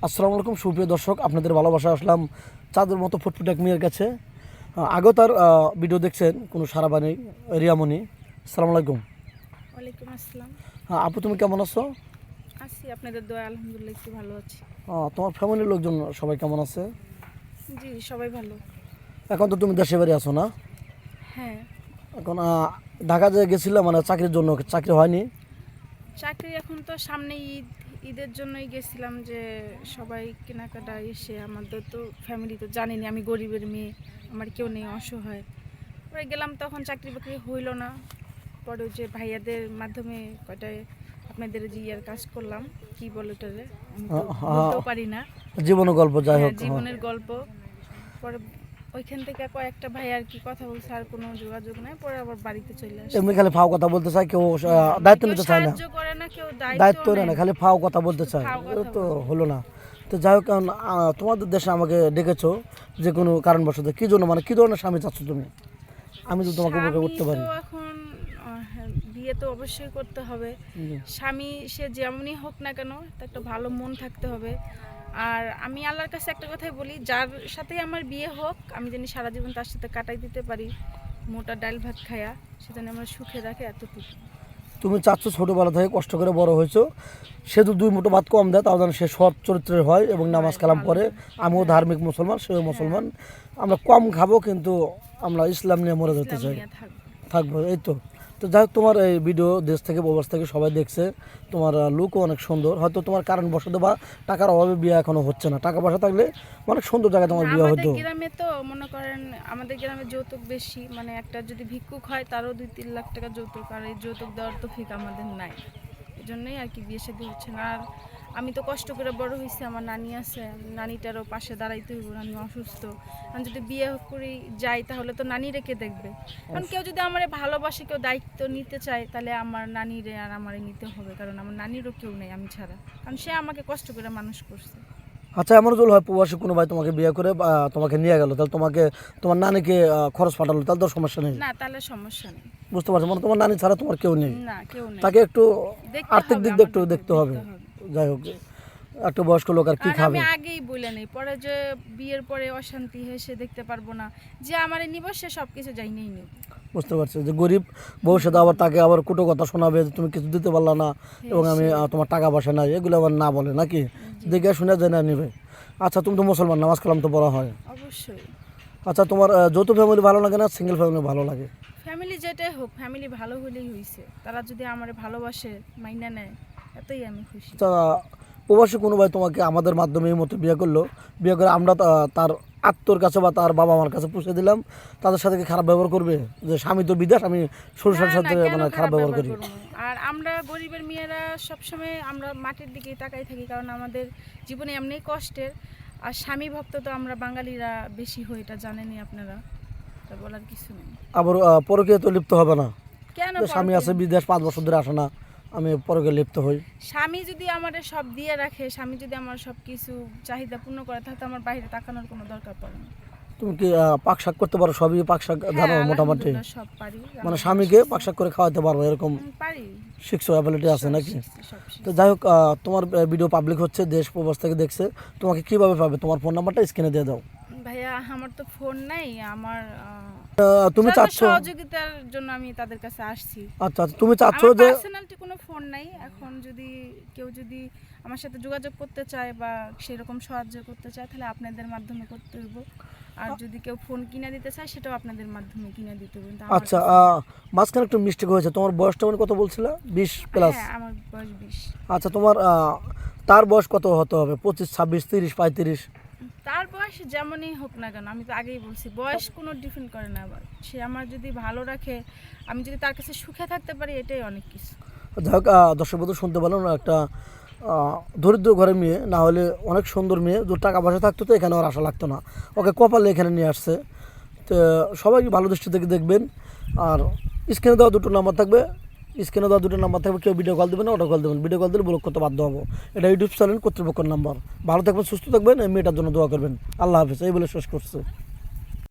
আসসালামু আলাইকুম সুপ্রিয় দর্শক, আপনাদের ভালোবাসা আসলাম চাঁদের মতো ফুটফুটে এক মেয়ের কাছে। আগেও তার ভিডিও দেখছেন, কোনো সারা বাণী রিয়ামণি। আসসালামু আলাইকুম। ওয়ালাইকুম আসসালাম। হ্যাঁ আপু, তুমি কেমন আছো? আছি আপনাদের দোয়া, আলহামদুলিল্লাহ একটু ভালো আছি। তোমার ফ্যামিলির লোকজন সবাই কেমন আছে? জি সবাই ভালো। এখন তো তুমি দেশে বাড়ি আছো না? হ্যাঁ, এখন ঢাকা যে গেছিলাম, মানে চাকরির জন্য, চাকরি হয়নি? চাকরি এখন তো সামনে ঈদের জন্যই গেছিলাম, যে সবাই কেনাকাটা এসে আমাদের তো ফ্যামিলি তো জানেনি, আমি গরিবের মেয়ে, আমার কেউ নেই, অসহায়। পরে গেলাম, তখন চাকরি বাকরি হইল না। পরে যে ভাইয়াদের মাধ্যমে কয়টায় আপনাদের যে ইয়ার কাজ করলাম, কি বলে ওটারে আমি তো বলতেও পারি না, জীবনের গল্প, যাই হোক। জীবনের গল্প। পরে ওইখান থেকে কয়েকটা ভাই আর কি কথা বলছে, আর কোনো যোগাযোগ নাই। পরে আবার বাড়িতে চলে আসে। এমনি খালি ফাও কথা বলতে চায়, কেউ দায়িত্ব নিতে চায় না। সাহায্য করে না, কেউ দায়িত্ব নেয় না, খালি ফাও কথা বলতে চায়। ফাও কথা তো হলো না। তো যাই হোক, এখন তোমাদের দেশে আমাকে ডেকেছো যে কোনো কারণবশত, কি জন্য, মানে কি ধরনের স্বামী চাচ্ছ তুমি? আমি তো তোমাকে উপকার করতে পারি। তো এখন হ্যাঁ, বিয়ে তো অবশ্যই করতে হবে। স্বামী সে যেমনই হোক না কেন, তার একটা ভালো মন থাকতে হবে। আর আমি আল্লাহর কাছে একটা কথাই বলি, যার সাথে আমার বিয়ে হোক, আমি জানি সারা জীবন তার সাথে কাটাই দিতে পারি, মোটা ডাল ভাত খায়া, সে যেন আমার সুখে রাখে, এতটুকু। তুমি চাচ্ছ ছোটোবেলা থেকে কষ্ট করে বড় হয়েছো, সে তো দুই মুঠো ভাত কম দেয়, তাও যেন সে সৎ চরিত্রের হয় এবং নামাজ কালাম পড়ে। আমিও ধার্মিক মুসলমান, সেও মুসলমান। আমরা কম খাবো, কিন্তু আমরা ইসলাম নিয়ে মরে যেতে চাই, থাকবো, এই তো। তো যাই হোক, তোমার এই ভিডিও দেশ থেকে প্রবাস থেকে সবাই দেখছে। তোমার লুকও অনেক সুন্দর। হয়তো তোমার কারণবশত বা টাকার অভাবে বিয়ে এখনো হচ্ছে না, টাকা পয়সা থাকলে অনেক সুন্দর জায়গায় তোমার বিয়ে হতো। গ্রামে তো মনে করেন, আমাদের গ্রামে যৌতুক বেশি, মানে একটা যদি ভিক্ষুক হয় তারও 2-3 লাখ টাকা যৌতুক, আর এই যৌতুক দেওয়ার তো ঠিক আমাদের নাই। এই জন্যই আর কি বিয়ে শাদী হচ্ছে না। আর আমি তো কষ্ট করে বড় হয়েছি, আমার নানি আছে, নানিটারও পাশে দাঁড়াইতে হইব, নানি অসুস্থ। আমি যদি বিয়ে করি যাই, তাহলে তো নানি রেখে দেখবে। কারণ কেউ যদি আমার ভালোবাসে, কেউ দায়িত্ব নিতে চায়, তাহলে আমার নানিরে আর আমারে নিতে হবে, কারণ আমার নানিরও কেউ নেই আমি ছাড়া, কারণ সে আমাকে কষ্ট করে মানুষ করছে। আচ্ছা, এমন যদি হয় প্রবাসী কোনো ভাই তোমাকে বিয়ে করে তোমাকে নিয়ে গেল, তাহলে তোমাকে তোমার নানিকে খরচ পাঠালো, তাহলে তো সমস্যা নেই? না, তাহলে সমস্যা নেই। বুঝতে পারছো, মানে তোমার নানি ছাড়া তোমার কেউ নেই, না কেউ নেই, তাকে একটু আর্থিক দিক দিয়ে একটু দেখতে দেখতে হবে। যাই হোক, একটা বয়স্ক লোক আর কি খাবে। আমি আগেই বলে নেই, পরে যে বিয়ের পরে অশান্তি হয়ে সে দেখতে পারবো না, যে আমারে নিব সে সব কিছু যাইনেই নেব। বুঝতে পারছি যে গরিব বউর সাথে আবার তাকে আবার কুটো কথা শোনাবে যে তুমি কিছু দিতে পারলা না, এবং আমি তোমার টাকা পয়সা নাই, এগুলো আবার না বলে নাকি, দেখে শুনে যায় না নিবে। আচ্ছা, তুমি তো মুসলমান, নামাজ কালাম তো পড়া হয় অবশ্যই। আচ্ছা, তোমার যৌথ ফ্যামিলি ভালো লাগে না সিঙ্গেল ফ্যামিলি ভালো লাগে? ফ্যামিলি যেটাই হোক, ফ্যামিলি ভালো হলেই হয়েছে। তারা যদি আমারে ভালোবাসে, মাইনা নেয়, এতই আমি খুশি। আচ্ছা, প্রবাসী কোনো ভাই তোমাকে আমাদের মাধ্যমে এই মতো বিয়ে করলো, বিয়ে করে আমরা তার আত্মর কাছে বা তার বাবা মার কাছে পৌঁছে দিলাম, তাদের সাথে কি খারাপ ব্যবহার করবে? যে স্বামী তো বিদেশ, আমি শ্বশুরের সাথে মানে খারাপ ব্যবহার করি? আর আমরা গরিবের মেয়েরা সবসময় আমরা মাটির দিকেই তাকাই থাকি, কারণ আমাদের জীবনে এমনি কষ্টের। আর স্বামী ভক্ত তো আমরা বাঙালিরা বেশি হই, এটা জানেনই আপনারা, তা বলার কিছু নেই। আবার পরকীয়া তো লিপ্ত হবে না? কেন? স্বামী আছে বিদেশ, 5 বছর ধরে আসে না, আমি পরকে লিপ্ত হই? স্বামী যদি আমাদের সব দিয়ে রাখে, স্বামী যদি আমার সব কিছু চাহিদা পূর্ণ করে, তাহলে আমার বাইরে তাকানোর কোনো দরকার পড়ে না। তুমি কি পাক শাক করতে পারো? সবই পাক শাক জানো মোটামুটি? সব পারি, মানে স্বামীকে পাক শাক করে খাওয়াতে পারবো এরকম পারি, শিখছো, অ্যাবিলিটি আছে নাকি? তো যাই হোক, তোমার ভিডিও পাবলিক হচ্ছে, দেশ প্রবাস থেকে দেখছে, তোমাকে কিভাবে পাবে? তোমার ফোন নাম্বারটা স্ক্রিনে দিয়ে দাও। ভাইয়া আমার তো ফোন নাই, আমার তুমি চাচ্ছ সহযোগিতার জন্য আমি তাদের কাছে আসছি। আচ্ছা আচ্ছা, তুমি চাচ্ছ যে পার্সোনালিটি কোনো ফোন নাই এখন, যদি কেউ যদি আমার সাথে যোগাযোগ করতে চায় বা সেরকম সাহায্য করতে চায়, তাহলে আপনাদের মাধ্যমে করতে হইব। আর যদি কেউ ফোন কিনে দিতে চায়, সেটাও আপনাদের মাধ্যমে কিনে দিতে হবে। আচ্ছা, মাঝখানে একটু মিস্টেক হয়েছে, তোমার বয়সটা মানে কত বলছিলা? 20 প্লাস? হ্যাঁ, আমার বয়স 20। আচ্ছা, তোমার তার বয়স কত হতে হবে? 25, 26, 30, 35? তার বয়স যেমনই হোক না কেন, আমি তো আগেই বলছি, বয়স কোনো ডিফেন্ড করে না। আবার সে আমার যদি ভালো রাখে, আমি যদি তার কাছে সুখে থাকতে পারি, এটাই অনেক কিছু। যাই হোক, দর্শক বন্ধু শুনতে পেলাম, একটা দরিদ্র ঘরের মেয়ে, না হলে অনেক সুন্দর মেয়ে, যদি টাকা পয়সা থাকতো তো এখানে ওর আশা লাগতো না, ওকে কপালে এখানে নিয়ে আসছে। তো সবাই ভালো দৃষ্টি থেকে দেখবেন। আর স্ক্রিনে দেওয়া দুটো নাম্বার থাকবে, কেউ ভিডিও কল দেবেন না, অটো কল দেবেন, ভিডিও কল দিলে ব্লক করতে বাধ্য হবো। এটা ইউটিউব চ্যানেল কর্তৃপক্ষের নাম্বার। ভালো থাকবেন, সুস্থ থাকবেন, এই মেয়েটার জন্য দোয়া করবেন। আল্লাহ হাফেজ, এই বলে শেষ করছে।